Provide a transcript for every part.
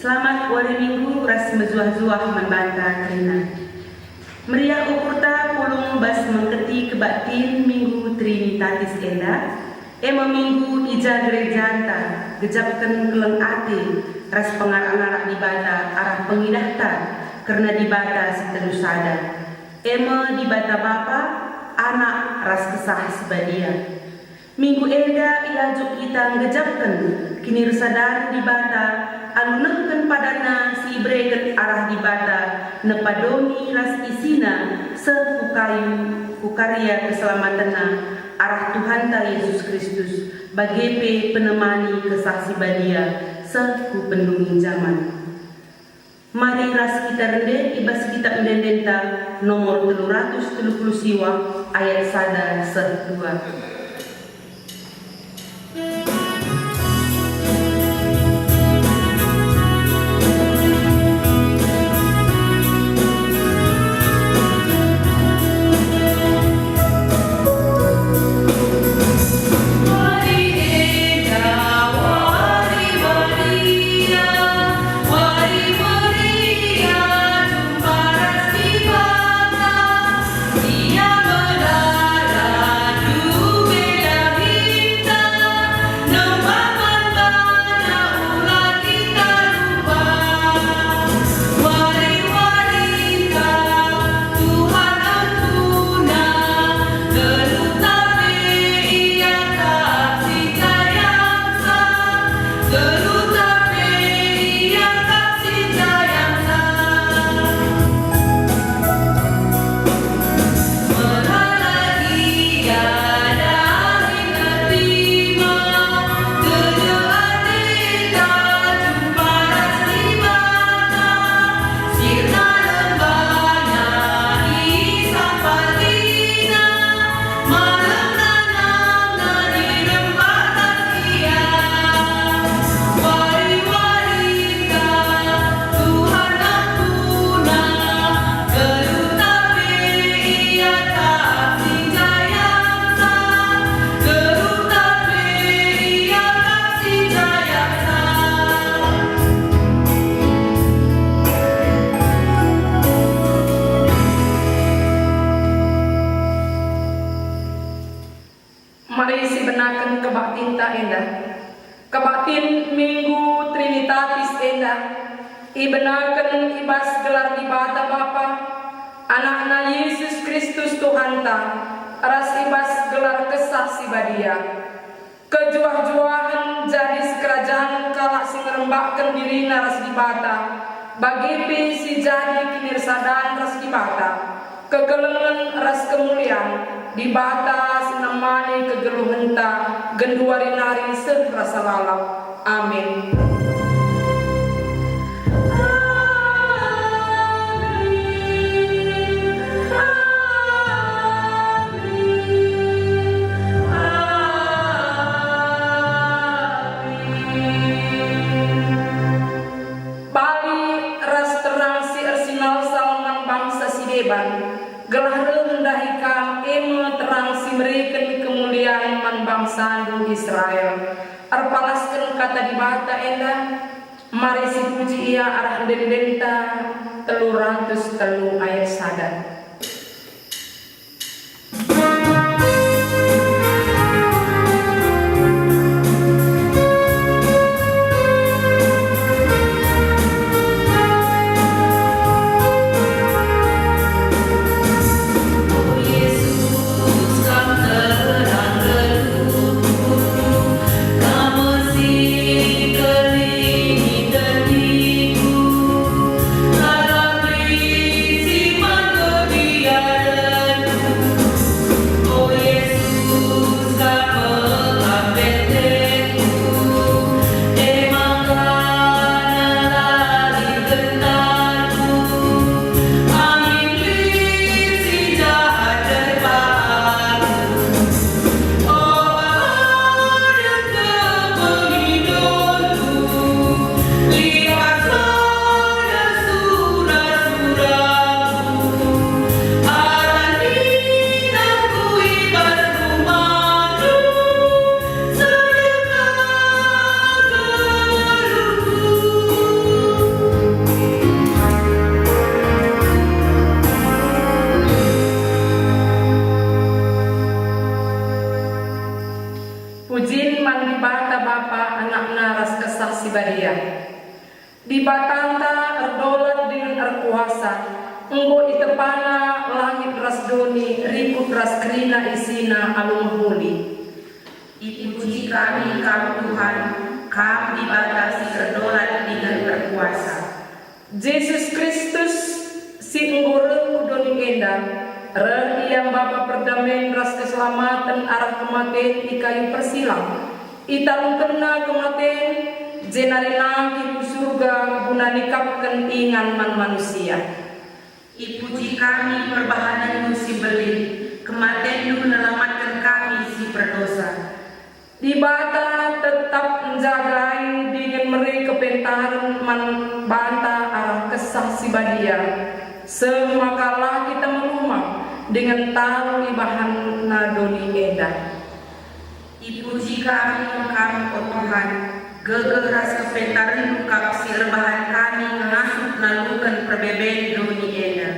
Selamat wari minggu ras mezuah-zuah membantah kerina. Meriah ukurta pulung bas mengketi kebatin minggu Trinitatis enda. Ema minggu ija gerejanta gejapkan keleng ati ras pengarang-arang dibata arah pengidahta karena dibata setelus sada. Ema dibata bapa anak ras kesah sebadia. Minggu enda iajuk kita ngejapkan kini resadar dibata alunengken padana si ibreken arah dibata nepadoni ras isina sepukayu kukarya keselamatana arah Tuhan ta Yesus Kristus bagepe penemani kesaksi badia seku pendunging zaman. Mari ras kita rende ibas kitab mendendenta nomor 330 siwa ayat sada sedua. Mari si benakan kebaktin ta enda. Kebaktin minggu Trinitatis enda. Ibenakan ibas gelar dibata Bapa, anakna Yesus Kristus Tuhan ta. Ras ibas gelar kesaksi badia. Kejuah-juahan jadi sekerajaan kalak si ngerembakkan dirina ras dibata. Bagepe si jadi kinir sadan ras dibata. Kegelengan ras kemuliaan dibata senemani kegeluhenta genduari nari serasa lalap. Amin. Bali ras terang si arsinal salman bangsa si deban. Gelah rendahikam ema terang si mereken kemuliaan man bangsa Israel. Arpalaskan kata dibata enda. Mari si puji ia arah dendenta 303 ayat sada. Dalam Pujin man di bata bapa anak naras kesah si badia. Di batanta erdolat dengan erkuasa, enggo itepana langit ras doni, rikut ras kerina isina alung huli. Dipuji kami Tuhan, kami dibatasi berdolat dengan berkuasa. Yesus Kristus si enggore kudoni endang, reh yang Bapa perdamaian ras keselamatan arah kematian di kayu persilang. Italung kena kematian, jenari nangki ku surga guna nikapkan ingan man manusia. Dipuji kami perbahanan si belin, kematian menyelamatkan kami si berdosa. Di bata tetap menjagai dengan mereka pentaran man banta arah kesah si badia. Semakalah kita merumah dengan taruh ibahan nadoni enda. Dipuji kami O Tuhan, geger ras kepentaran lukap si rebahan kami ngasup nalukan perbeben doni enda.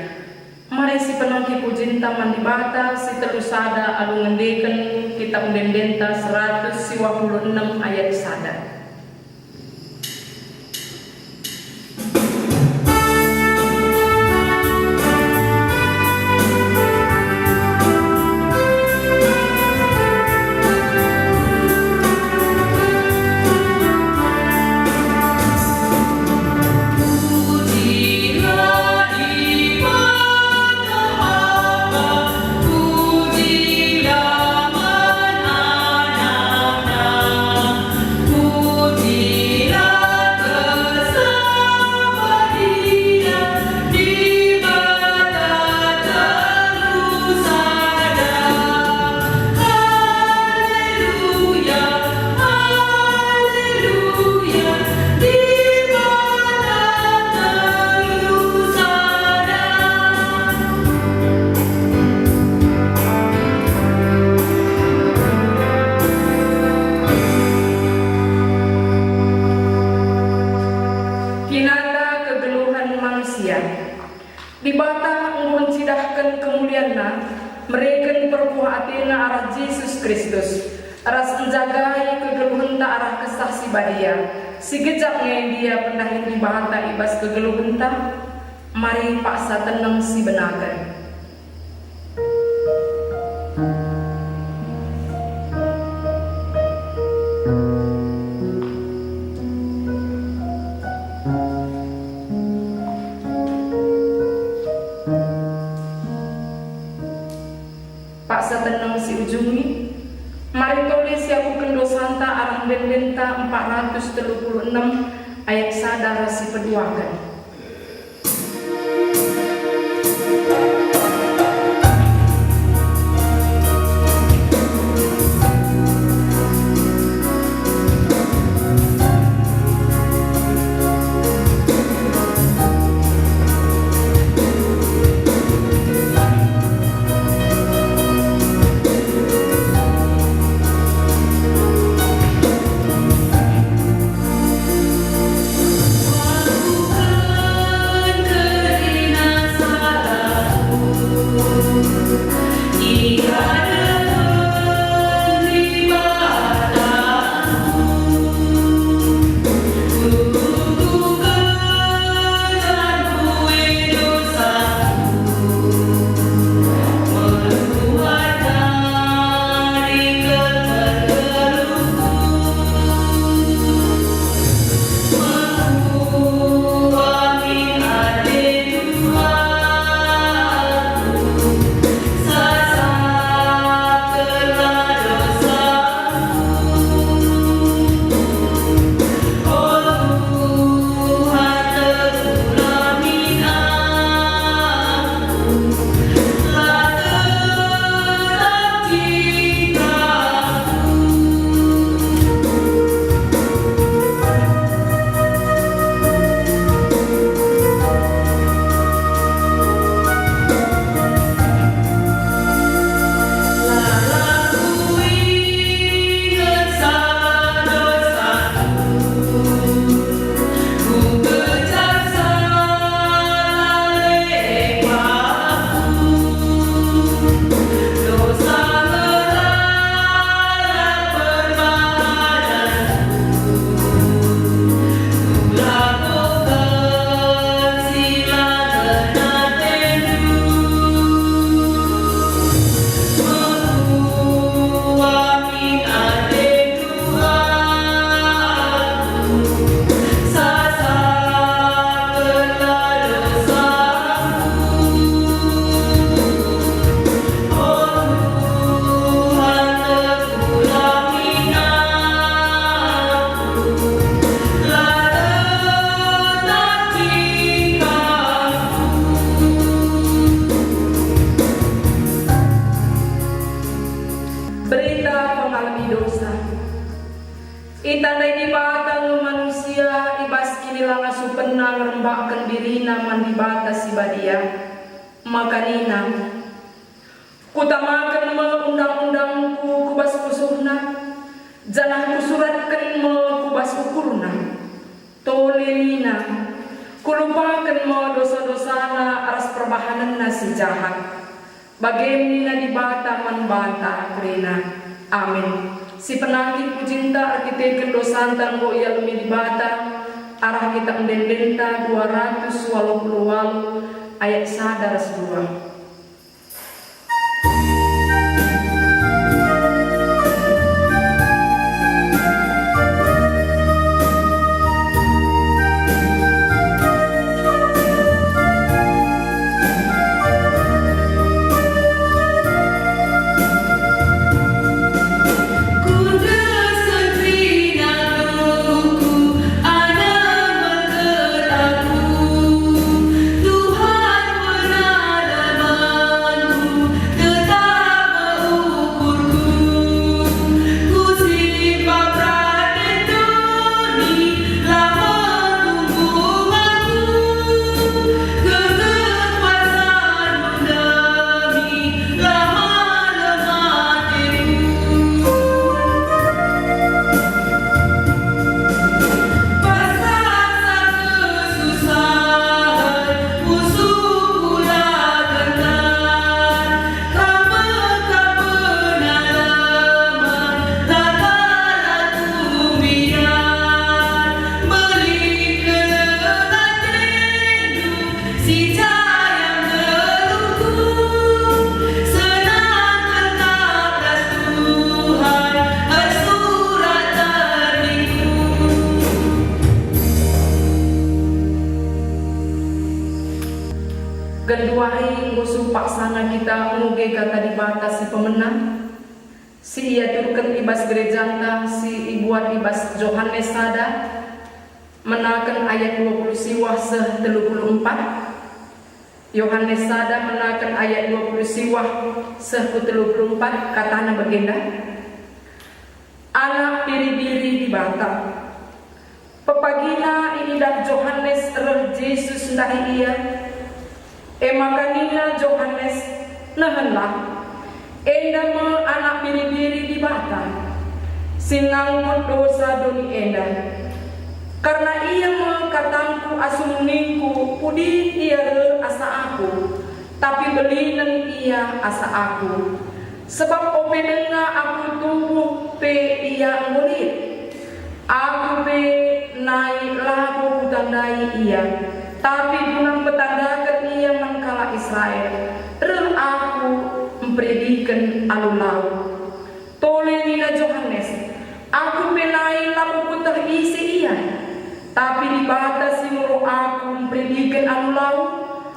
Mari si penangki pujin taman di bata si telusada alu ngendeken kitab Dendenta 126 ayat sada. Di bata mencidahkan kemuliaanna, mereka perkuah Athena arah Yesus Kristus, ras menjagai kegeluhenta arah kesah si badia. Si gejaknya dia pendahin di bata ibas kegeluhenta, mari paksa tenang si benakan. Paksa tenang si ujungi, mari tulis aku kendo santa arah Dendenta 436 ayat sadar si peduakan. Aku pengalami dosa. Itandai di batang manusia ibas kini lang asu penang rembakan dirina man di batas si badia. Maka nina kutamakan me undang-undangku kubas kusuhna, janah kusuratkan me kubas ukurna. Tole nina kulupakan me dosa-dosana aras perbahanan si jahat. Bagaimana di bata man bata krena. Amin. Si penangkin pucinta arkitek dosan tanggo ia lumi di bata arah kita mendendenta 288 ayat 1 2. Genduahi ngusu paksana kita nguge kata di batas si pemenang. Si ia turken ibas gerejanta si ibuat ibas Johannes Sada menakan ayat 20 siwah seh 34. Yohanes Sada menakan ayat 20 siwah seh 34 katana begenda. Anak biri-biri di bata. Pepagina ini dah Johannes reh Yesus ndahi ia. Makanina Johannes nahenlah enda me anak biri-biri di bata sinanggut dosa doni enda karena ia me katangku asumuningku pudi ia re asa aku tapi belinen ia asa aku sebab ope denga aku tubuh pe ia ngulit aku pe naik lagu kutandai ia tapi gunang petandakan ia mengkala Israel. Rel aku mempredikan alulau. Tole nina Johannes, aku pelai laku putah isi ia. Tapi di batas simuro aku mempredikan alulau.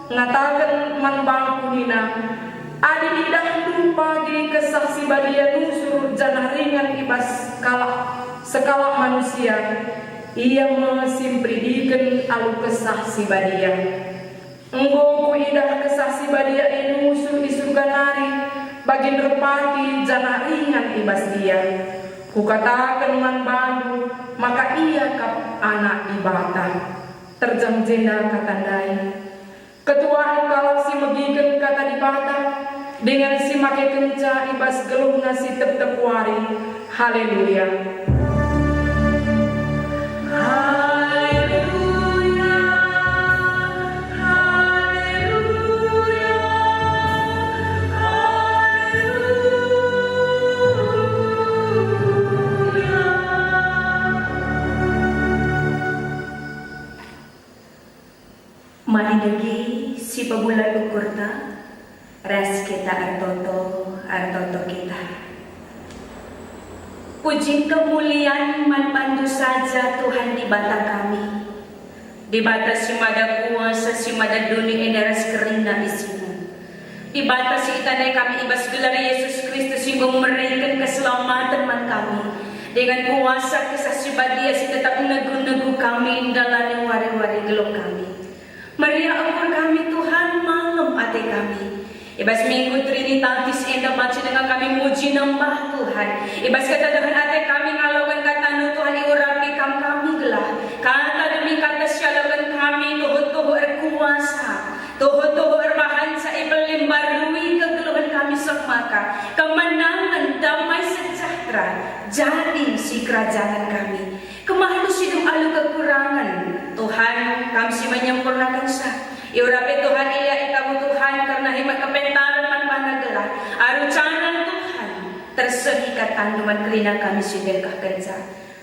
Ngatakan manbangku nina. Adi idah pagi kesaksi badia nusur janah ringan ibas sekala manusia. Ia mensimpridikan alu kesah si badia. Engkau ku idah kesah si badia ini musuh di surga nari bagin repati janah ringan ibas dia. Ku katakan man bandu maka ia kap anak di bata. Terjang jenda katandai. Ketuaan kalau si megigen kata di bata dengan si make kenca ibas geluh nasi tep-tep wari. Haleluya. Mahinagi si pabulan ukurta res kita artoto kita. Puji kemuliaan manpandu saja Tuhan di bata kami. Di bata si mada kuasa si mada dunia endaras kerina isimu. Di bata si itanay kami ibas gelar Yesus Kristus yang memberikan keselamatan man kami. Dengan kuasa kesaksian dia si tetap negu-negu kami dalam wari-wari gelok kami. Maria ampun kami Tuhan malam ate kami. Ibas minggu Trinitatis enda baca dengan kami muji nambah Tuhan. Ibas kata dengan hati kami ngalawan kata nu Tuhan iurapi kami gelah. Kata demi kata syalawan kami tuhu-tuhu erkuasa. Tuhu-tuhu erbahansa ibelim barui kegeluhan kami semaka. Kemenangan damai sejahtera jadi si kerajaan kami. Kemahlus hidup alu kekurangan Tuhan kami si menyempurnakan sah. Iurapi Tuhan iya ikamu Tuhan karena himat kepentaran man panagelah. Aru canan Tuhan tersegi tanduman kerina kami si berkah kerja.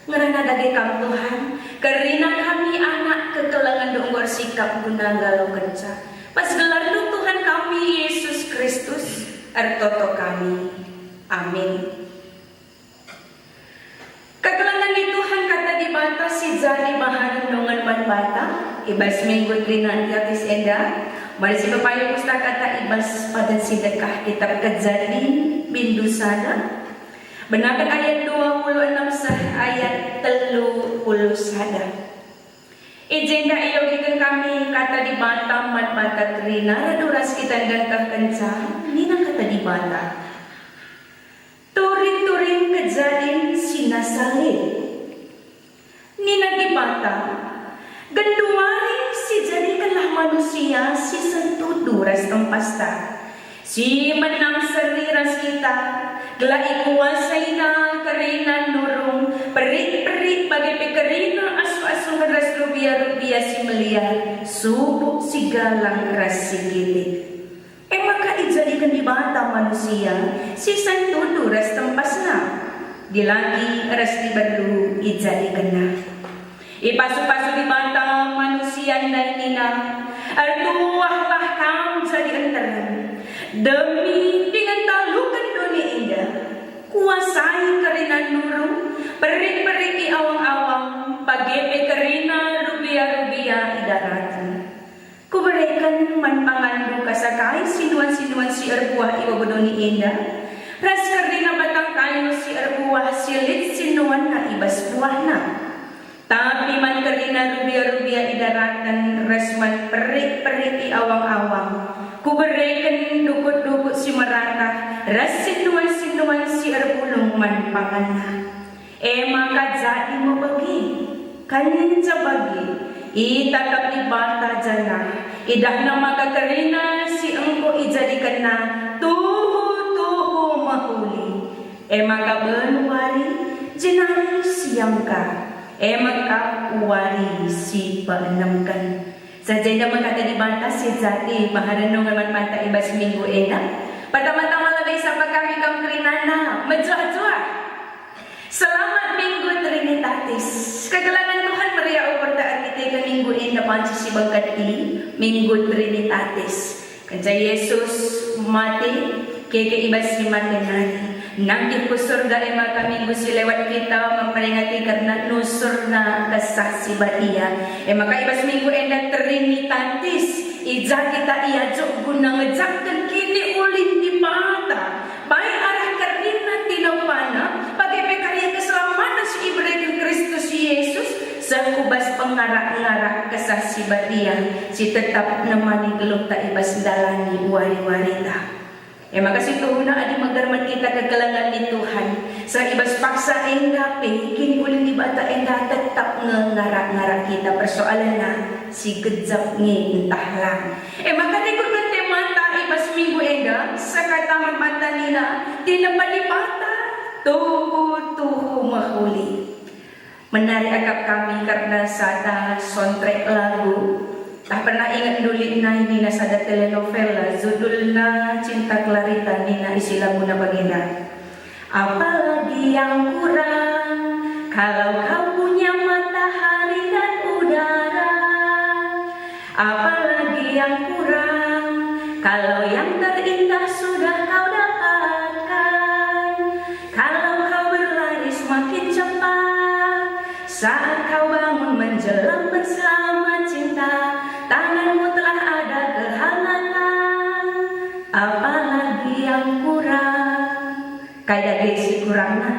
Ngerana dagi kamu Tuhan kerina kami anak kekelangan dunggor sikap guna galau kerja. Pas gelar lu Tuhan kami Yesus Kristus ertoto kami. Amin. Kekelangan di Tuhan kata dibatasi jadi bahan renungan bata ibas minggu Trinitatis enda. Mari si papayo pustaka kata ibas pada sedekah kitab Kejadian bindu sada. Benakan ayat 26 sah ayat 30 sada. Ijenda iyogikan kami kata di Batam man bata Trina raduras kita gantah kencang nina kata di Batam. Turing-turing Kejadian sinasalin nina di Batam. Genduari si jadikanlah manusia si sentudu ras tempasta. Si menang seri ras kita gelai kuasaina kerina nurung perik-perik bagi pekerina asu-asu ras rubiah-rubiah si meliar subuk si galang ras si gilik. Maka dijadikan di bata manusia si sentudu ras tempasna dilagi ras diberlu ijadikanna. Ipasu-pasu di bata manusia dan nina arduahlah kamu jadi enteran demi dengan talukan dunia indah kuasai kerina nurung perik-periki awang-awang pagepe kerina rubiah-rubiah idaratan kuberikan manpangandu kasakai sinuan-sinuan si erbuah iwa bodoni indah ras kerina batang kayu si erbuah silit sinuan na ibas buahna. Tapi man kerina rubiah-rubiah idaratan resman perik-periki awang-awang. Kuberikan dukut-dukut si merata ras sinuan-sinuan si erbulung man panganna. Maka jadi mo bagi kanca bagi itakap di bata jana idahna maka kerina si engko ijadikan na tuhu-tuhu mahuli. Maka benuari jenari siangka. Maka wari si panamkan. Sajada makata di banta si jati maharenong man mata ibas minggu enak. Pertama-tama labay sa kami kam Trinana majwa-jwa. Selamat minggu Trinitatis. Kagalangan Tuhan Maria upertaan kita ke minggu enak panci si bangkati minggu Trinitatis. Kanca Yesus mati keke ibas si matenari. Nang di surga maka minggu si lewat kita memperingati karena nusurna kesah si badia. Maka ibas minggu enda Trinitatis ija kita ia jok guna ngejakkan kini ulin di mata. Baik arah karina tinapana bagi pekarya keselamatan si ibrekan Kristus Yesus sekubas pengarak-ngarak kesah si badia si tetap nemani geluk tak ibas dalani wari-warita. Maka situ na adi magarman kita kegelangan di Tuhan. Sa ibas paksa endape kini ulin di bata enda tetap ngarak-ngarak kita persoalan na si gejap ngi entah lang. Maka rekod kan temata ibas minggu enda sa kataman mata nina tinapali bata tuhu-tuhu mahuli. Menari akap kami karena sada soundtrack lagu. Tak pernah ingat dulu na ini na sada telenovela judulnya Cinta Clarita nina isi lagu na bagina. Apalagi yang kurang kalau kau punya matahari dan udara. Apalagi yang kurang kalau yang terindah sudah kau dapatkan. Kalau kau berlari semakin cepat saat kau bangun menjelang bersama cinta. Tanganmu telah ada kehangatan. Apalagi yang kurang kayak gesi kurangnya.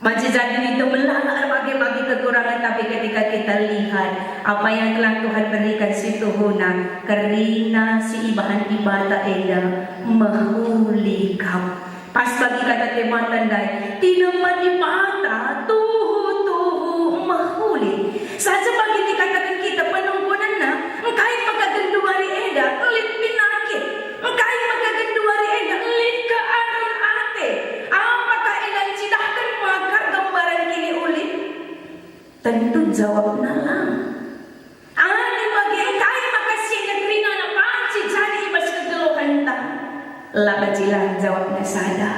Masih jadi itu melanggar bagi-bagi kekurangan tapi Tapi ketika kita lihat apa yang telah Tuhan berikan si Tuhuna, karena si ibahan ibadah eda mahuli kau. Pas bagi kata tema tandai, tinaman ibata tuhu mahuli. Saja bagi dikatakan kita penunggunan na, engkai magagenduari eda, lit pinakit. Engkai magagenduari eda, lit ke arun ate. Apakah ilan sidahkan makar gambaran kini ulit? Tentu jawab nalang. Ani bagi engkai makasih negrina na panci jadi ibas kegeluhan tak. Labajilah jawabnya sada.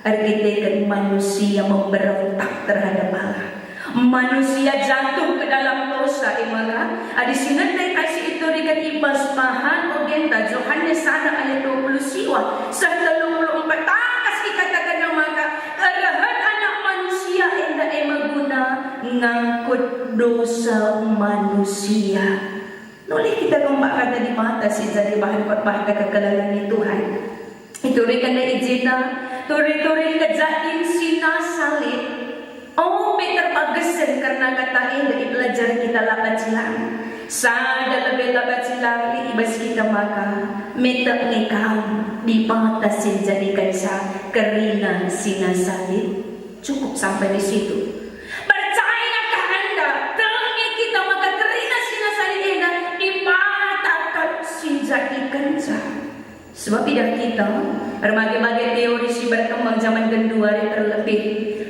Argitekan manusia memberontak terhadap Allah. Manusia jatuh ke dalam dosa imara. Adi sinandai kasih itu rikan ibas mahan ogenta Yohanes sada ayat 20 siwa. Serta 24 takas dikatakan na maka arahan anak manusia enda emaguna ngangkut dosa manusia. Nolih kita kembang kata di mata si jadi bahan khotbah kekekalan ni Tuhan. Ituri kanda ijita, turi-turi kejain sina salib. Oh, Peter pagesen karena kata ini belajar kita labat silang. Sada lebih labat silang ibas kita maka minta ngekam di patasin jadikan sa karina sina salib. Cukup sampai di situ. Percayakah Anda? Telinga kita maka karina sina salib enda di patakan sinjadikan sa. Sebab tidak kita, berbagai-bagai teori si berkembang zaman kedua terlebih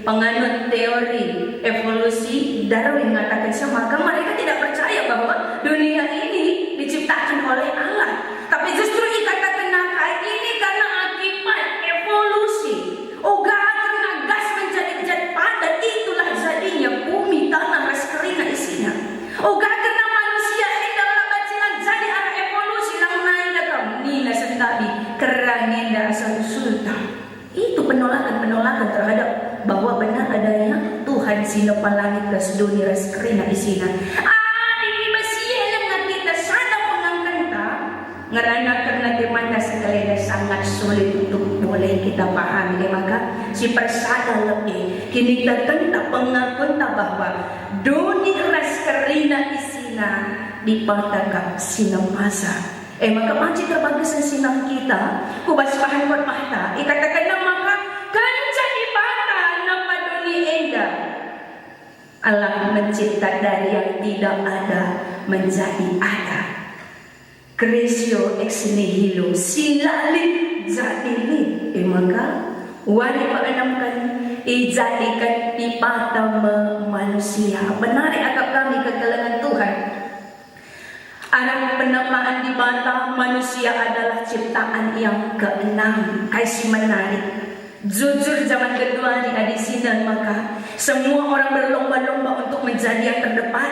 penganut teori evolusi Darwin mengatakan maka mereka tidak percaya bahwa dunia ini diciptakan oleh Allah. Tapi justru dikatakan nakai ini karena akibat evolusi. Oga karena gas menjadi zat padat itulah jadinya bumi tanah ras kerina isinya. Oga karena manusia adalah bacilan jadi arah evolusi lang naik datang nila sendiri kerangin dan asal sultan. Itu penolakan terhadap bahwa benar adanya Tuhan sinopa langit ke dunia ras kerina isina. Di masih na kita sada pengangkanta ngerana karena dimana sekali sangat sulit untuk boleh kita pahami. Maka si persada lebih kini tertenta pengakunta bahwa dunia ras kerina isina dipatakan sinopasa. Maka panci terbagus sa sinang kita, kubas pahan buat mahta, ikatakan na maka kanca ibata na paduni enda. Allah mencipta dari yang tidak ada menjadi ada. Creatio ex nihilo, silalit jadilit. Maka wali paanamkan ijadikan ipata manusia. Benar agak kami kekalangan Tuhan. Arah penamaan di mata manusia adalah ciptaan yang keenam. Kaisi menarik. Jujur zaman kedua di adisinan maka semua orang berlomba-lomba untuk menjadi yang terdepan.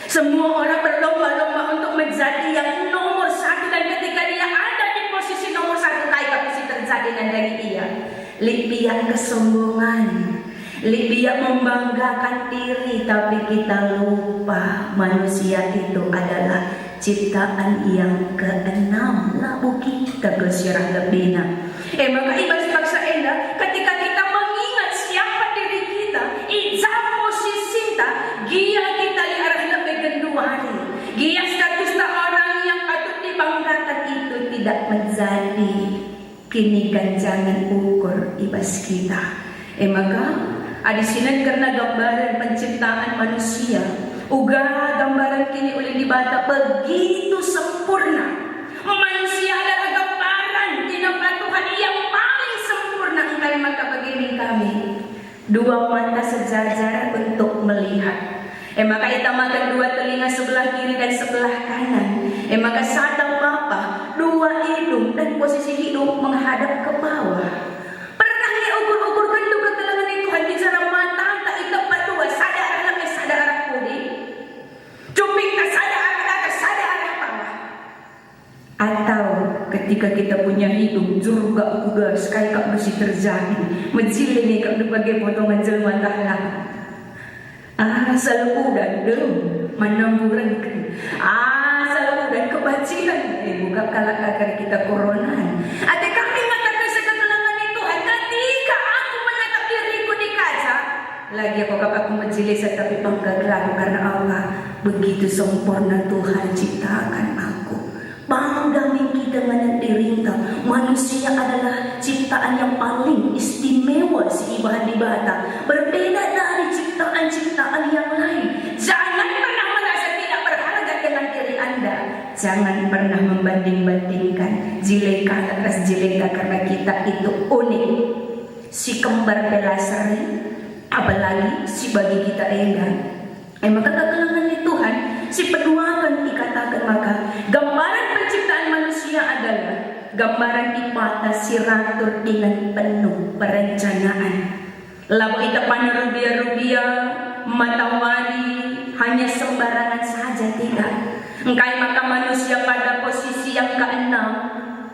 Semua orang berlomba-lomba untuk menjadi yang nomor satu. Dan ketika dia ada di posisi nomor satu, kayak mesti terjadi dan dari dia lipian kesombongan, lipian membanggakan diri. Tapi kita lupa manusia itu adalah ciptaan yang keenam. Labu kita bersyarah lebina. Maka ibas paksa enda ketika kita mengingat siapa diri kita, ija posisi gia kita di arah lebih genduari, gia status orang yang patut dibanggakan itu tidak menjadi kini ganjangan ukur ibas kita. Maka adisinan karena gambaran penciptaan manusia, uga gambaran kini oleh dibata begitu sempurna. Manusia adalah gambaran tinampan Tuhan yang paling sempurna. Engkau maka begini kami dua mata sejajar untuk melihat. Maka kita makan dua telinga sebelah kiri dan sebelah kanan. Maka sadar Bapa dua hidung dan posisi hidung menghadap ke bawah. Pernah ukur-ukurkan juga kelengan Tuhan bicara mata tak itepat dua sadar arah sadar arah kudi. Cuping tak sadar arah atas sadar arah bawah. Atau ketika kita punya hidung juga udah sekali kak mesti terjadi menjilini kak berbagai potongan jelma tahlah. Selalu udah dong menamburan selalu udah kebacilan buka kalak akar kita corona. Ada kami mengatakan segala Tuhan ketika aku menatap diriku di kaca lagi aku majelis tapi bangga aku karena Allah begitu sempurna Tuhan ciptakan aku. Bangga kita dengan dirinta. Manusia adalah ciptaan yang paling istimewa si Ibahan di Bata. Berbeda dari ciptaan-ciptaan yang lain. Jangan pernah merasa tidak berharga dengan diri Anda. Jangan pernah membanding-bandingkan Jileka atas Jileka karena kita itu unik. Si kembar Belasari, apalagi si bagi kita Enda. Maka kegelangan di Tuhan, si peduakan dikatakan maka gambaran penciptaan manusia adalah gambaran dipata si ratur dengan penuh perencanaan. Lalu kita pandang rubia-rubia, matawari, hanya sembarangan saja tidak. Engkai maka manusia pada posisi yang keenam,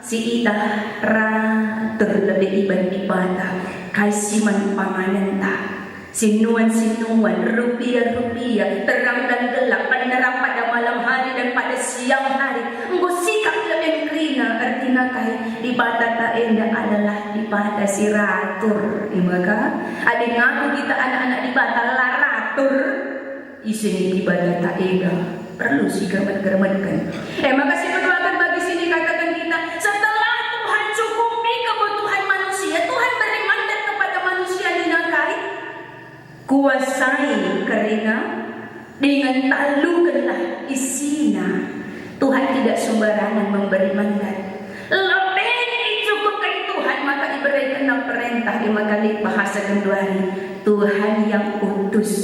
si ita ratur lebih iban dipata, kai siman panganenta. Sinuan-sinuan, rupiah-rupiah, terang dan gelap, penerang pada malam hari dan pada siang hari. Engkau sikap lebih krina, artinya kay di bata taenda adalah di bata si ratur. Maka ada ngaku kita anak-anak di bata laratur, isini di bata taenda perlu si germat-germatkan. Maka si keduakan bagi sini katakan kita setelah Tuhan cukupi kebutuhan manusia, Tuhan beri mandat kepada manusia dinakai. Kuasai karena dengan talukanlah isina. Tuhan tidak sembarangan memberi mandat. Lebih dicukupkan Tuhan maka diberikan perintah. Lima kali bahasa kenduari. Tuhan yang utus,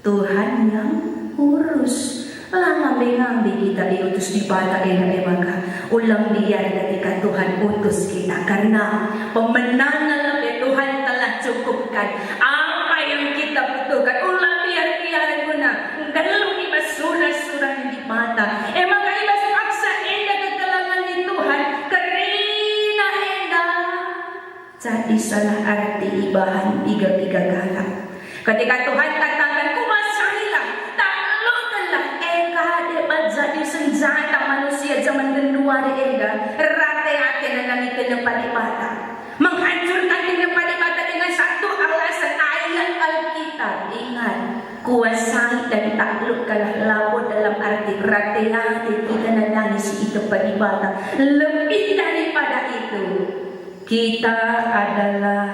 Tuhan yang urus. Ngambil kita diutus di bata maka ulang biar ketika Tuhan utus kita karena pemenangan lebih Tuhan telah cukupkan. Yang kita butuhkan ulah biar guna kalau iba surah-surah di mata maka iba paksa enda kegelangan di Tuhan karena enda jadi salah arti ibahan tiga galak ketika Tuhan katakan kuasailah taklukkanlah de jadi senjata manusia zaman kedua di enda rate-rate dengan itu yang pada mata menghancurkan yang pada mata dengan satu alasan ayat Alkitab. Ingat, kuasai dan taklukkanlah lawan dalam arti rate-rate kita nangis itu peribatan. Lebih daripada itu, kita adalah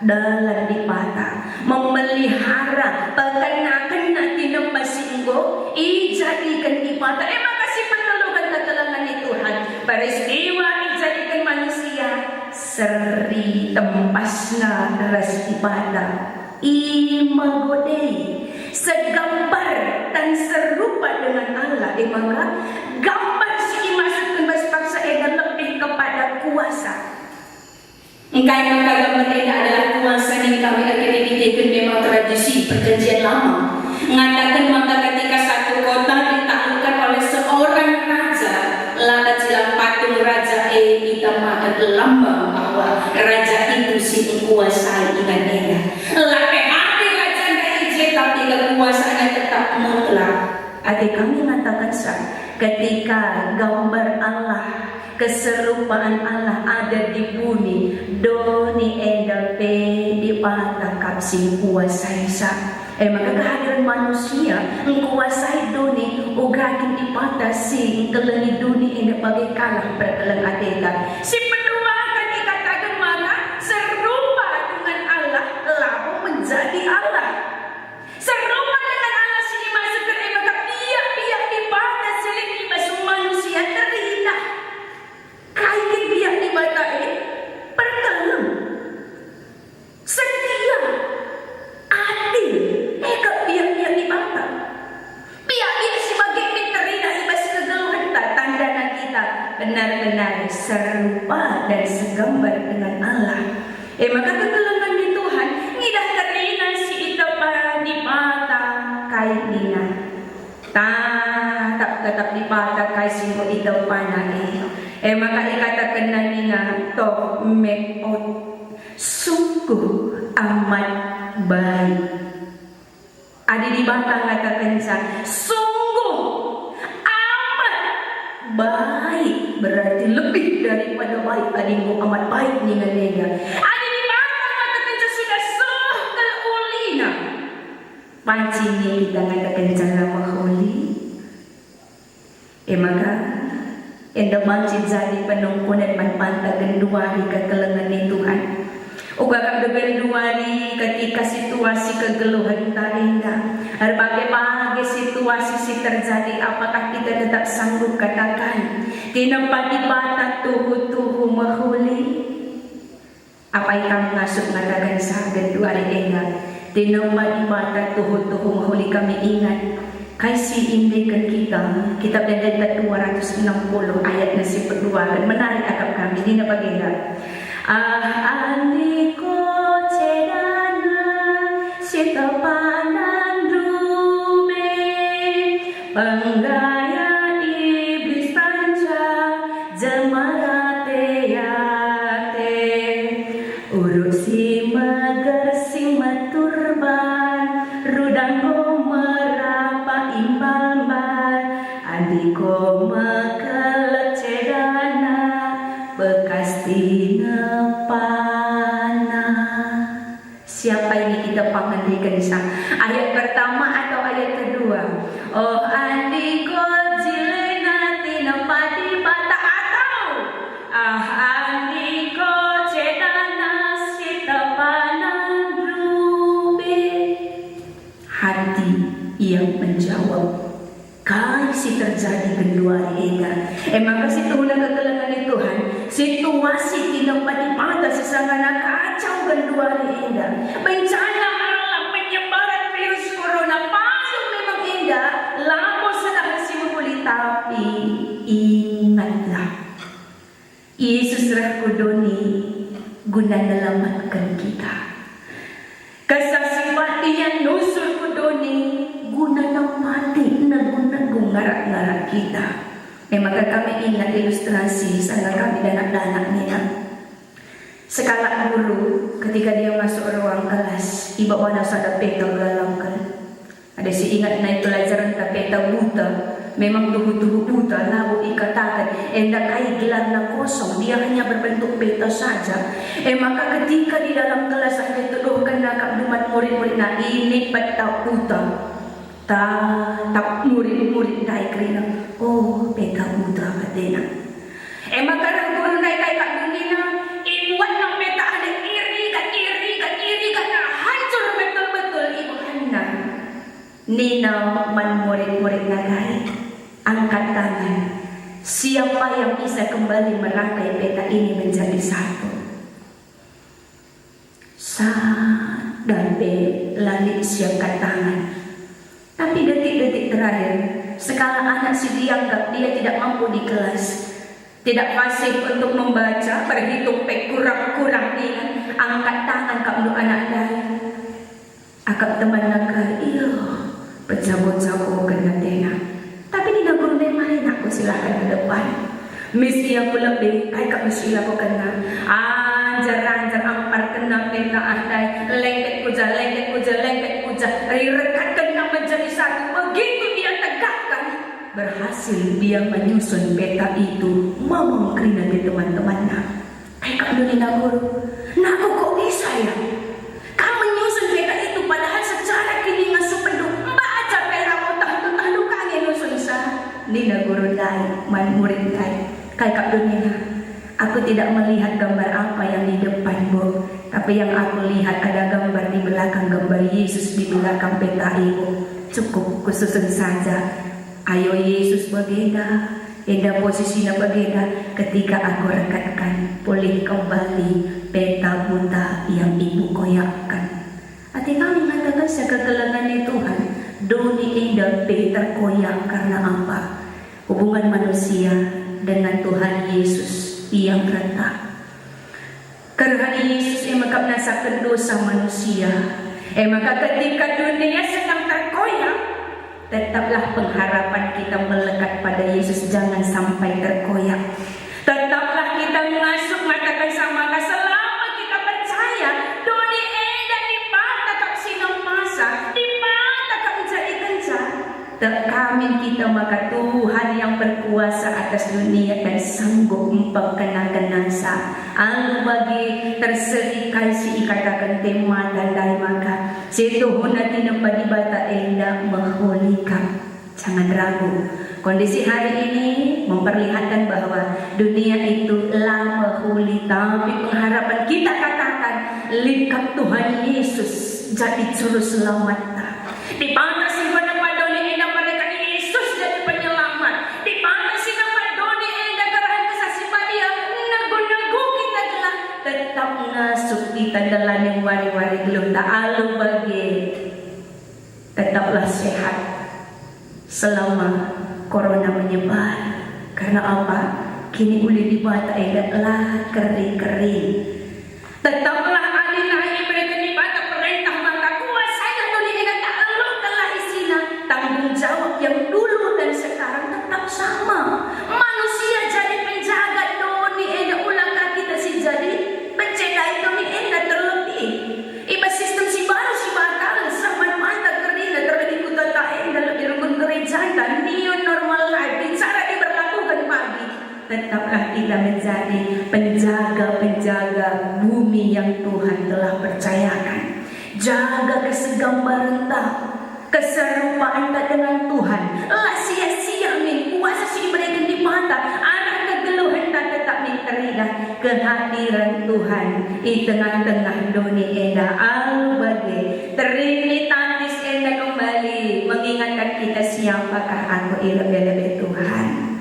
dalam dipata memelihara pekenakan tinam basinggo ijadikan dipata. Makasih pertolongan ketelangan Tuhan. Peristiwa dijadikan manusia seri tempasna deras dipata imagodei segambar dan serupa dengan Allah. Maka gambar si masukkan bahasa dan lebih kepada kuasa. Engkai maka gambar ini adalah kuasa yang kami akreditkan memang tradisi perjanjian lama. Mengatakan maka ketika satu kota ditaklukkan oleh seorang raja, lalat silang patung raja itama lambang bahwa raja itu si menguasai ingatnya. Lape hati raja dari tapi kekuasaannya tetap mutlak. Adik kami mengatakan ketika gambar Allah, keserupaan Allah ada di bumi, doni endal pe di patah kapsing kuasai maka kehadiran manusia menguasai doni ugakin di patah si keleni duni endal bagai kalah berkelang ateta. Si kedua akan dikatakan maka serupa dengan Allah lalu menjadi Allah. Serupa dengan Allah sini masuk ke maka pihak-pihak di patah seling di masuk manusia terhina. Kain pihak di mata perkelang setia adil pihak-pihak di mata pihak-pihak sebagai terhina ibas kegeluhan tanda kita benar-benar serupa dan segambar dengan Allah. Maka kegelangan di Tuhan ngidah terhina si ita di mata kain dina tetap di mata kain singgo ita panai. Maka ikatakan na nina to meot sungguh amat baik. Adi di bata ngatakan sa sungguh amat baik berarti lebih daripada baik. Adi mo amat baik ni nga nega. Adi di bata ngatakan sa sudah sah kaluli Pancingnya kita ngadakan cara mahuli. Maka enda mancing jadi penungkunan manpanta genduari kekelengan ni Tuhan. Uga kang genduari ketika situasi kegeluhan tak indah. Berbagai situasi si terjadi, apakah kita tetap sanggup katakan tinempati bata tuhu mahuli? Apa yang masuk mengatakan sa genduari indah? Tinempati bata tuhu mahuli, kami ingat kasih indikan kita kitab Dendeta 260 ayat nasi kedua dan menarik akal kami di baginda. Andiko cedana sitapanan dume penggaya iblis tanja jemarate yate urut si magar si maturban rudang merapa imbal-bal andiko makalat cedana bekas dinepana. Siapa ini kita pangandikan sa ayat pertama atau ayat kedua? Oh andiko jilena tinepati bata atau andiko cedana sitapana rube. Hati yang menjawab kasih terjadi kedua eda. Maka situlah kegelangan Tuhan. Situasi tinampan di mata sesangana kacau kedua eda. Bencana alam penyebaran virus corona paling memang indah. Lama sedang si menghuli, tapi ingatlah Yesus rakudoni guna menyelamatkan kita. Kesaksian yang nusul kudoni guna mati nagung ngarak-ngarak kita. Maka kami ingat ilustrasi sana kami dan anak-anak nina. Sekala guru ketika dia masuk ruang kelas, ibu wana sada peta galamkan. Ada si ingat na itu pelajaran ta peta buta. Memang tubuh-tubuh buta lalu ikatakan endak kai gelar na kosong, dia hanya berbentuk peta saja. Maka ketika di dalam kelas ada tuduhkan nakap dumat murid-murid na ini peta buta. Tak murid-murid naik kerana oh peta buta katena. Maka guru naik kai kat dunia ibuat na peta ada iri kan hancur betul-betul ibu hana. Nina man murid-murid na naik angkat tangan. Siapa yang bisa kembali merangkai peta ini menjadi satu? Sa dan B lali siangkat tangan. Tapi detik-detik terakhir, sekala anak si dianggap dia tidak mampu di kelas, tidak fasih untuk membaca, berhitung pek kurang-kurang dia, angkat tangan kamu anak dia. Akak teman naga, iya, berjago-jago kena tena. Tapi di guru main aku silakan ke depan. Misi aku lebih, kak misi aku kena. Anjar-anjar ampar kena peta ahdai, lengket kuja, rekat kena menjadi satu. Begitu dia tegakkan, berhasil dia menyusun peta itu. Mamam kerina di teman-temannya. Kak dunia guru, nah kok bisa ya? Kamu menyusun peta itu padahal secara kini ngasuh penuh. Baca pera motah itu tahu kangen nusun sa. Nina guru lain, man murid lain. Kak dunia. Aku tidak melihat gambar apa yang di depan, Bu. Tapi yang aku lihat ada gambar di belakang, gambar Yesus di belakang peta ibu. Cukup kususun saja. Ayo Yesus bagenda. Enda posisinya bagenda ketika aku rekatkan. Pulih kembali peta buta yang ibu koyakkan. Hati kami mengatakan sekegelangan Tuhan. Doni enda peta koyak karena apa? Hubungan manusia dengan Tuhan Yesus yang retak. Karena Yesus yang mengasakan dosa manusia. Maka ketika dunia sedang terkoyak, tetaplah pengharapan kita melekat pada Yesus, jangan sampai terkoyak. Tetaplah kita mengasuh matakan sama selama kita percaya doni eda di mata kap sinang masa, di mata kap jadi kencang. Tekamin kita maka Tuhan yang berkuasa atas dunia dan sanggup memperkenalkan nasa. Ang bagi tersedikai si ikatakan tema dan dari maka Tuhan natin ang padibata enda mahulika. Jangan ragu. Kondisi hari ini memperlihatkan bahwa dunia itu lama huli, tapi pengharapan kita katakan likat Tuhan Yesus jadi juru selamat. Di mana si padoni enda mereka Yesus jadi penyelamat. Di mana si padoni enda karahan kesasipa dia nago-nago kita gelah tetap ngasuh kita dalam yang wari-wari belum tak alu bagi tetaplah sehat selama corona menyebar. Karena apa? Kini uli di bata edatlah kering-kering. Tetaplah alinahi mereka di bata perintah maka kuasanya doli edat tak elu telah isina. Tanggung jawab yang dulu dan sekarang tetap sama. Manusia jadi penjaga doni edat ulang kaki tak si jadi pencegah doni edat terlebih. Iba sistem si baru si bakal sama mata kering terlebih kuta tak edat lebih rukun gereja dan new normal life bicara diberlakukan pagi. Tetaplah kita menjadi penjaga-penjaga bumi yang Tuhan telah percayakan. Jaga kesegambaran tak, keserupaan tak dengan Tuhan. Lah sia-sia min kuasa si mereka di mata. Arah kegeluhan tak tetap min terina kehadiran Tuhan di tengah-tengah dunia enda al-bagi Trinitatis enda kembali mengingatkan kita siapakah aku ilmu Tuhan.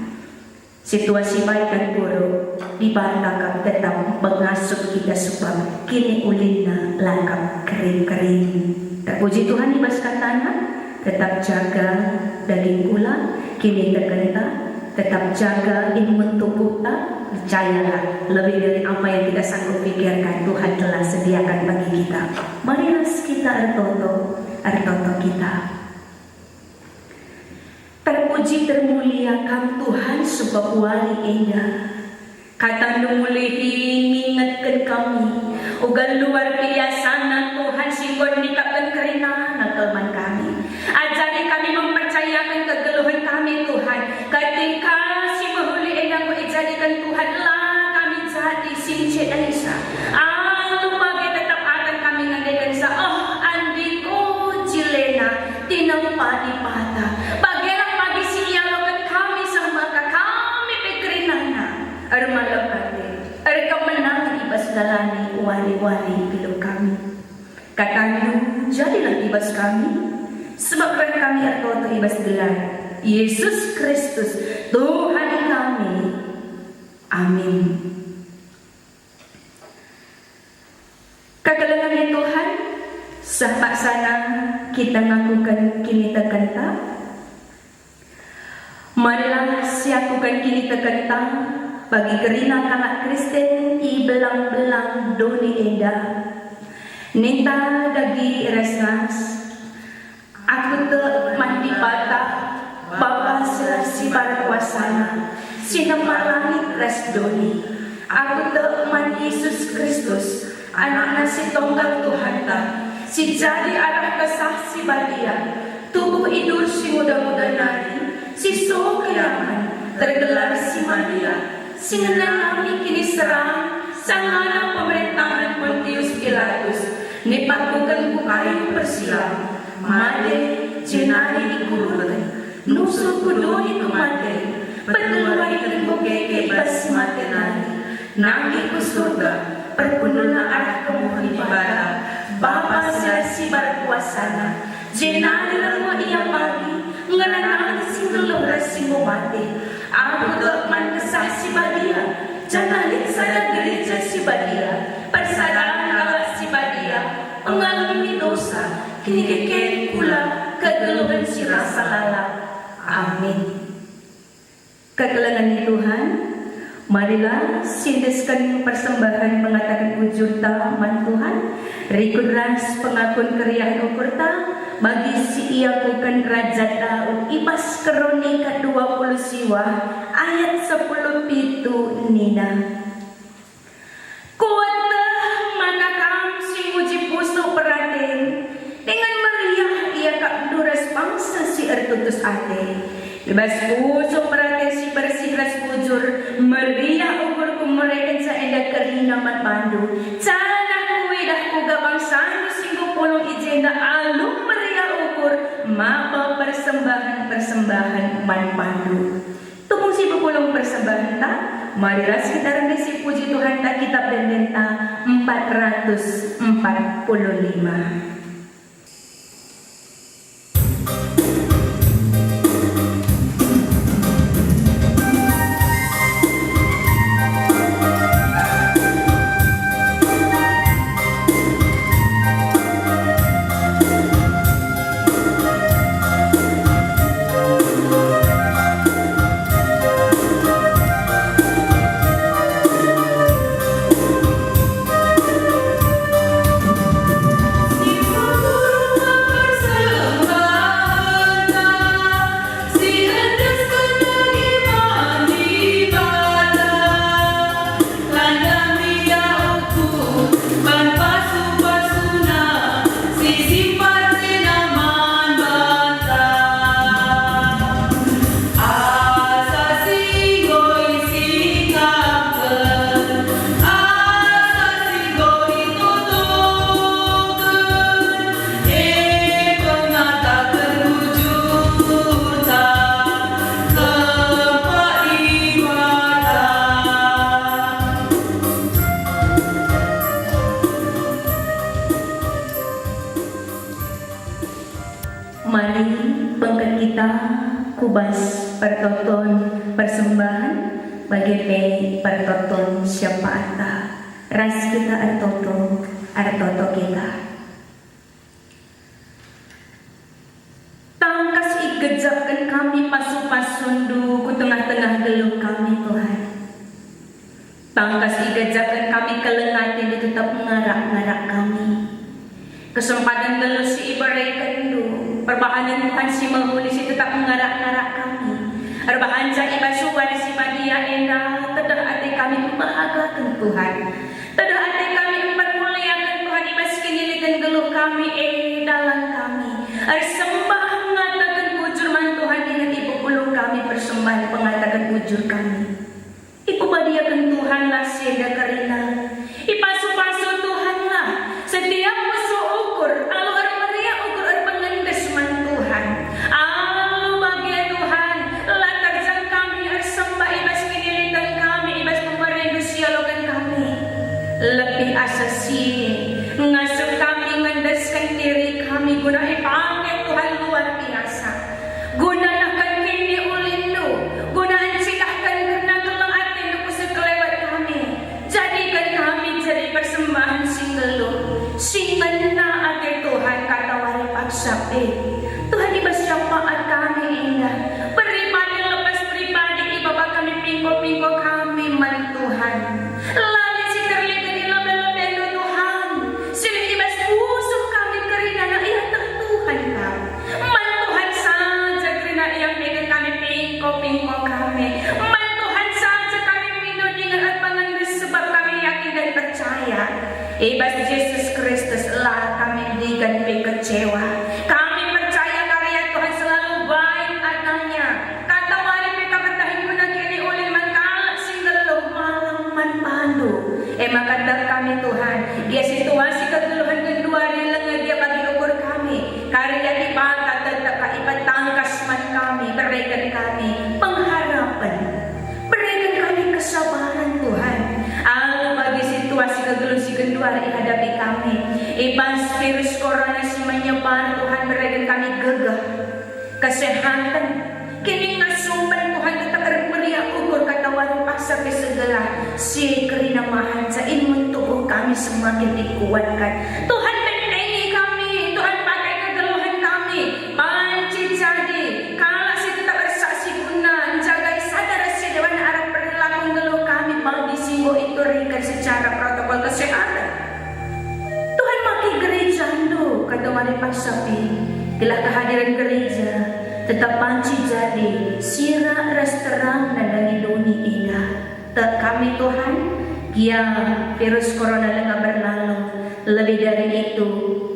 Situasi baik dan buruk dibantakan tetap mengasuh kita sebab kini ulina langkap kering-kering. Terpuji Tuhan di bas katanya, tetap jaga daging gula kini tergenta, tetap jaga imun tubuh tak, percayalah lebih dari apa yang kita sanggup pikirkan Tuhan telah sediakan bagi kita. Marilah kita artoto kita. Terpuji termuliakan Tuhan sebab wali enda. Kata numulihi mengingatkan kami. Ugal luar biasa na Tuhan singgon nikapkan kerina nakalman kami. Ajari kami mempercayakan kegeluhan kami Tuhan. Ketika si mahuli enda ko ijadikan Tuhan lah kami jadi since Elisa. Bagi tetap akan kami ngandekan sa andiko jilena tinampa di pata. Dalani wali-wali hidup kami. Katanya jadilah ibas kami sebab kami atau ibas gelar Yesus Kristus Tuhan kami. Amin. Kagalangan Tuhan sahabat sana kita ngakukan kini terkenta. Marilah siakukan kini terkenta bagi gerina kalak Kristen i belang-belang doni enda. Ninta dagi resnas aku te mandi bata Bapa selasi barat kuasana sinamar langit res doni. Aku te man Yesus Kristus anak nasi tonggang Tuhan ta si jadi arah kesah si badia tubuh idur si muda-muda nari si so kiaman tergelar si madia. Singenan kami kini serang sangana pemerintahan Pontius Pilatus nipakukan bukayu persilang made jenari dikurungan nusuk kudoni kemate berkeluarkan bukeke bas matenari nangi ku surga perpununa arah kemuhan ibadah Bapa selasi berkuasana jenari lemua ia pagi ngeranang singeluh rasimu mati. Aku dokman kesah si badia janalit saya gereja si badia persadaran kalah si badia mengalami dosa kini kekeh pula kegeluhan si rasa lalap. Amin. Kegelangan Tuhan, marilah sindeskan persembahan mengatakan ujur taman Tuhan rikuras pengakun keriah ukurta bagi si ia bukan Raja Daud ibas Kronika 20 siwa ayat 10 pitu nina. Kuatlah manakam si muji puso peraden dengan meriah ia kak duras bangsa si ertutus ate lebas puso peraden si bersih ras bujur meriah ukur kumereken sa enda kerina mat pandu cana kuidah kuga bangsa singgo pulong ije sehingga alum meriah ukur mapa persembahan man pandu. Tumung si pepulong persembahan ta, mariras kita rendah si puji Tuhan ta kitab Dendenta 445. Mari pangkat kita kubas pertoton persembahan bagi pertoton syafaata ras kita artoto kita. Tangkas igejapkan kami pasu-pasundu ku tengah-tengah geluh kami Tuhan. Tangkas igejapkan kami kelengatin di tetap mengarak-ngarak kami. Kesempatan geluh si ibarekan du perbahanan Tuhan si menghuli si tetap mengarak-ngarak kami. Arbahan sa iba suwan si madia endah tedah ati kami membahagakan Tuhan. Tedah ati kami mempermuliakan Tuhan ibas kinilitan geluh kami dalam kami. Sembah mengatakan bujur man Tuhan dengan ibu puluh kami persembahan pengatakan bujur kami. Ibu badiakan Tuhan lah siada karina. Ipasu-pasu Tuhan lah setiap musuh ukur alu armaria ukur arpangandes man Tuhan. Alu bagia Tuhan latar sang kami arsembah ibas kinilitan kami ibas pemerintah sialogan kami. Lebih asasi ngasuh kami ngandaskan diri kami guna ipakai Tuhan luar biasa. Guna nakan kini ulindu guna silahkan karena kelang atin kusuk kelewat kami. Jadikan kami jadi persembahan singgelu singena ate Tuhan kata wari paksape. Tuhan ibas syafaat kami indah pribadi lepas pribadi ibaba kami pingko-pingko kami man Tuhan. Lali si terlihat ilabel-label Tuhan silih ibas busuk kami kerina na iya Tuhan kami. Man Tuhan saja kerina iya bikin kami pingko-pingko kami. Man Tuhan saja kami minudingan at pangandas sebab kami yakin dan percaya. Ibas Yesus Kristus lah kami digan kecewa. Kami percaya karya Tuhan selalu baik adanya. Kata wali mereka bertahin guna kini ulin mangkala singgelo malam man pandu. Makadar kami Tuhan. Dia situasi kegeluhan kedua rilengah dia bagi ukur kami. Karya dibangkat tetap kaibat tangkas man kami. Berikan kami pengharapan. Berikan kami kesabaran Tuhan. Alu bagi situasi kegeluh si kedua dihadapi kami. Ibas virus corona si menyebar Tuhan berikan kami gegah kesehatan. Kini ngasumban Tuhan kita terberia ukur kata wari paksa ke segala si kerina mahan sa inmun tubuh kami semakin dikuatkan. Tuhan bentengi kami, Tuhan pakai kegeluhan kami. Panci jadi kalau si tetap bersaksi guna jagai sadar si dewan arah perilaku geluh kami bagi singgo itu rikan secara protokol kesehatan. Tuhan maki gereja ndo kata wari paksapi. Telah kehadiran gereja tetap panci jadi sira restoran dan dari dunia indah. Tak kami Tuhan, ya virus corona lengah berlalu. Lebih dari itu,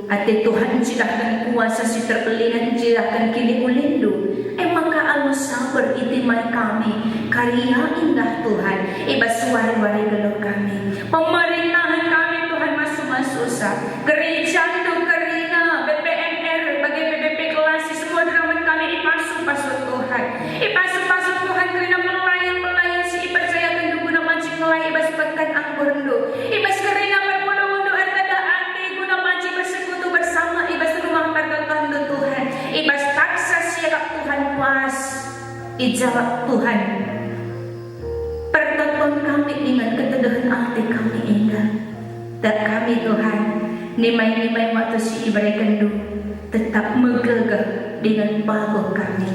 hati Tuhan silahkan kuasa si terpelihan silahkan kini ulindu. Maka Allah sabar itimai kami karya indah Tuhan. Ibas wari-wari geluh kami. Pemerintahan kami Tuhan masuk-masuk usah. Gereja itu kerina Ijawab Tuhan, pertonton kami dengan keteduhan hati kami indah. Dan kami Tuhan, nimai-nimai waktu si iberikan du, tetap megegah dengan bago kami.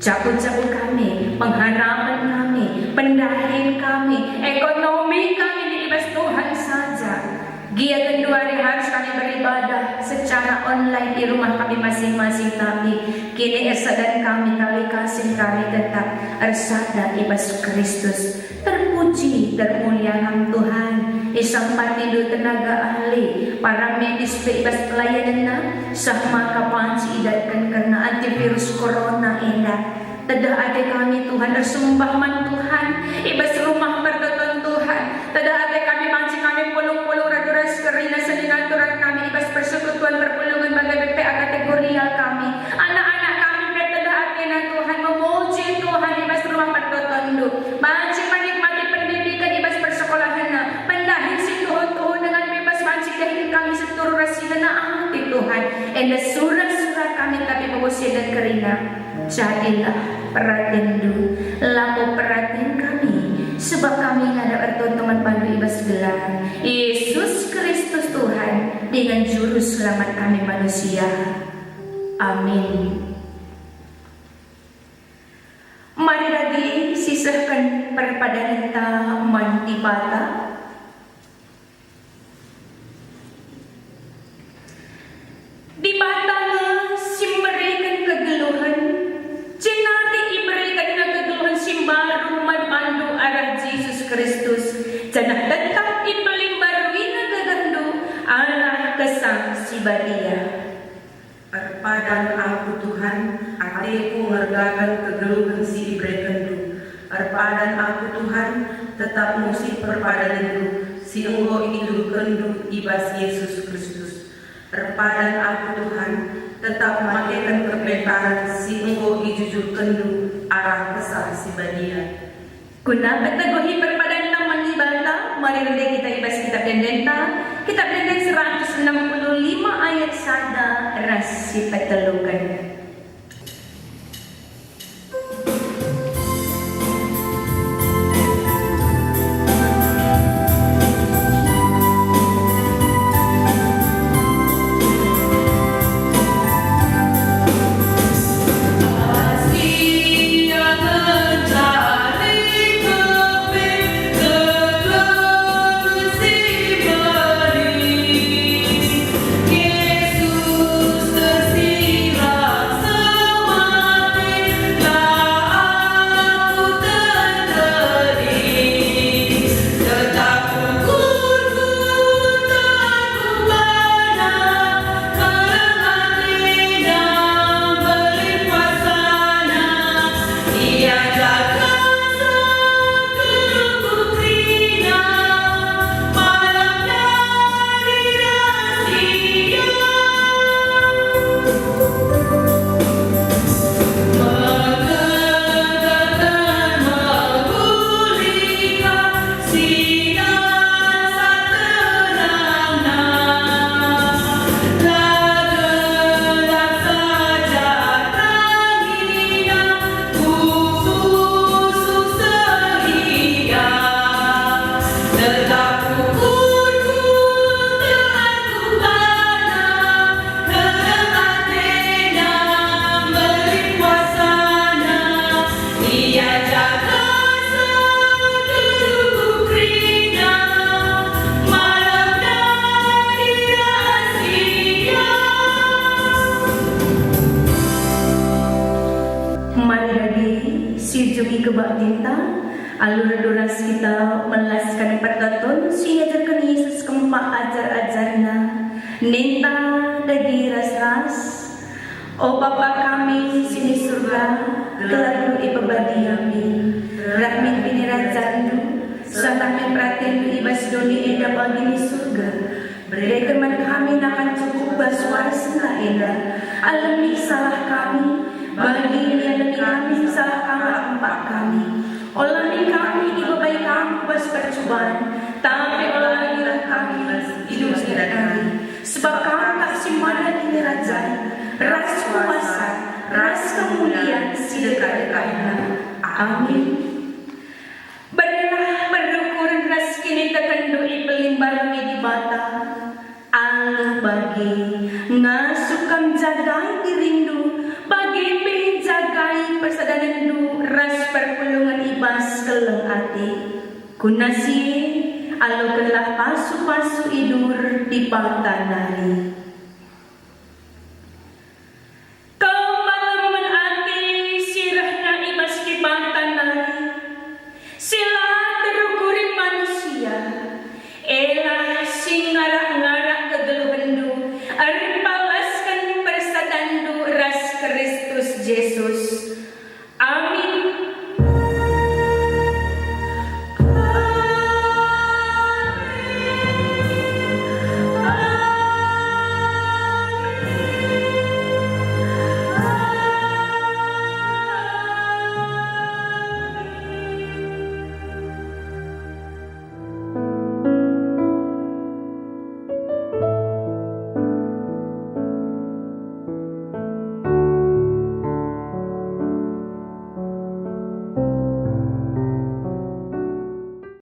Capu-capu kami, pengharapan kami, pendahin kami, ekonomi kami diibas Tuhan saja. Gia kedua hari harus kami beribadah secara online di rumah kami masing-masing, tapi kini esa dan kami tali kasih kami tetap ersada ibas Kristus. Terpuji termuliakan Tuhan, isang patidu tenaga ahli, para medis ibas pelayanan sama kapanci idatkan karena antivirus corona indah. Tedah ada kami Tuhan bersembah man Tuhan, ibas rumah bertonton Tuhan. Tedah ada kami manci kami pulung-pulung raduras kerina seninaturan kami ibas persekutuan berpulungan bagai BPA kategorial kami. Anak-anak kami bertedah ada na Tuhan memuji Tuhan ibas rumah bertonton du. Manci menikmati pendidikan ibas persekolahan na. Pendahin si Tuhan dengan bebas manci dahil kami seturut rasina na ahti Tuhan. Enda surah-surah kami tapi pagusya dan kerina. Jadilah perhatian du, laku perhatian kami, sebab kami ada bertontonan pandu ibas gelar Yesus Kristus Tuhan dengan juru selamat kami manusia. Amin. Mari lagi sisahkan perpaduan ta mantibata. Di bata simberikan kegeluhan, cenati iberikan na kegeluhan simbaru manpandu arah Yesus Kristus, janah tetap ipelimbarui na gagandu arah kesang si badia. Arpadan aku Tuhan, hatiku ngergakan kegeluhan si iberikan du. Arpadan aku Tuhan, tetap musik perpadan du, si engkau idulkan du ibas Yesus Kristus. Arpadan aku Tuhan, tetap matikan kepentaran si engkau ijujurkan du arah kesah si badia. Kuna petagohi perpadan taman ibata, mari rendah kita ibas kitab Dendenta, kitab Dendenta 165 ayat 1 ras si petelukan. Alur duras kita melaskan pertonton si ajarkan Yesus keempat ajar-ajarna ninta dagi ras-ras. O Bapa kami sini surga, kelalu ipabadi amin. Rahmin pinirajandu, sanamin pratendu ibas doni eda bagi ni surga. Berikan kami nakan cukup baswaras na eda. Alami salah kami, bagi yang kami salah empat kami. Olami kami ibabai kami bas percobaan, tapi olahilah kami hidup kami. Sebab kami tak simana ini raja, ras kuasa, ras kemuliaan si dekat-dekatnya. Amin. Berilah bersyukur ras kini tekendu ipelimbar di bata. Allah bagi ngasukam jagai dirindu bagi penjagai persadanan ras perpulungan ibas keleng ati kunasi alo kelah pasu-pasu idur di bata nari.